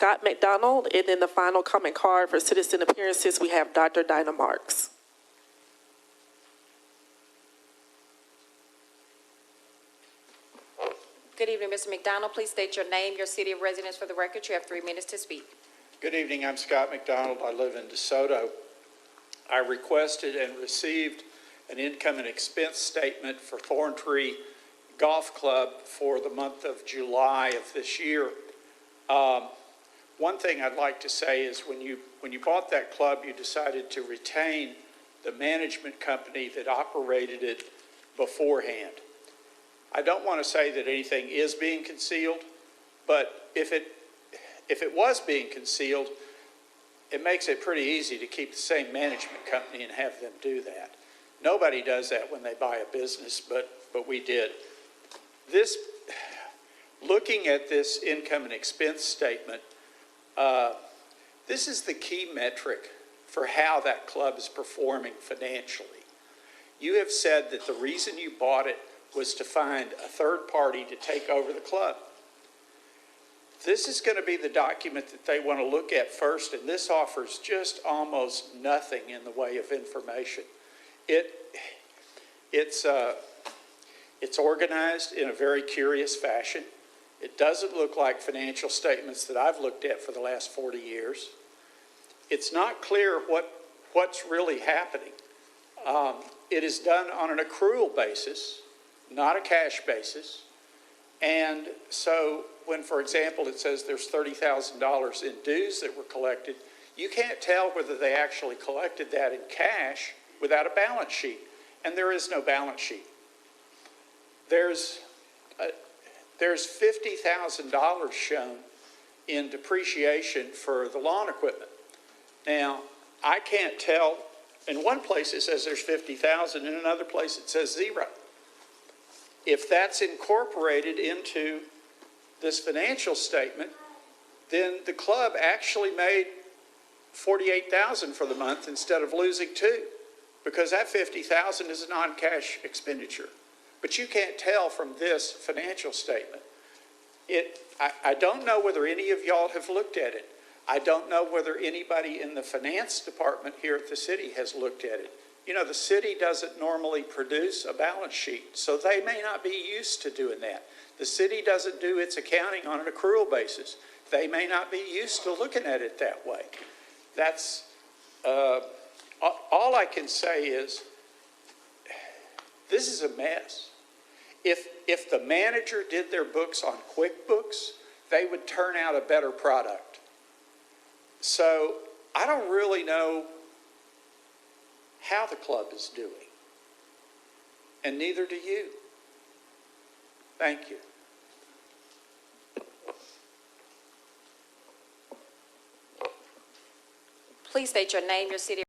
Scott McDonald, and then the final comment card for citizen appearances, we have Dr. Dinah Marks. Good evening, Mr. McDonald. Please state your name, your city of residence for the record. You have 3 minutes to speak. Good evening. I'm Scott McDonald. I live in DeSoto. I requested and received an income and expense statement for Thorntree Golf Club for the month of July of this year. One thing I'd like to say is when you bought that club, you decided to retain the management company that operated it beforehand. I don't want to say that anything is being concealed, but if it was being concealed, it makes it pretty easy to keep the same management company and have them do that. Nobody does that when they buy a business, but we did. Looking at this income and expense statement, this is the key metric for how that club is performing financially. You have said that the reason you bought it was to find a third party to take over the club. This is going to be the document that they want to look at first, and this offers just almost nothing in the way of information. It's organized in a very curious fashion. It doesn't look like financial statements that I've looked at for the last 40 years. It's not clear what's really happening. It is done on an accrual basis, not a cash basis. And so when, for example, it says there's $30,000 in dues that were collected, you can't tell whether they actually collected that in cash without a balance sheet. And there is no balance sheet. There's $50,000 shown in depreciation for the lawn equipment. Now, I can't tell. In one place it says there's $50,000, in another place it says zero. If that's incorporated into this financial statement, then the club actually made $48,000 for the month instead of losing $2, because that $50,000 is a non-cash expenditure. But you can't tell from this financial statement. I don't know whether any of y'all have looked at it. I don't know whether anybody in the finance department here at the city has looked at it. You know, the city doesn't normally produce a balance sheet, so they may not be used to doing that. The city doesn't do its accounting on an accrual basis. They may not be used to looking at it that way. That's all I can say is this is a mess. If the manager did their books on QuickBooks, they would turn out a better product. So I don't really know how the club is doing, and neither do you. Thank you. Please state your name, your city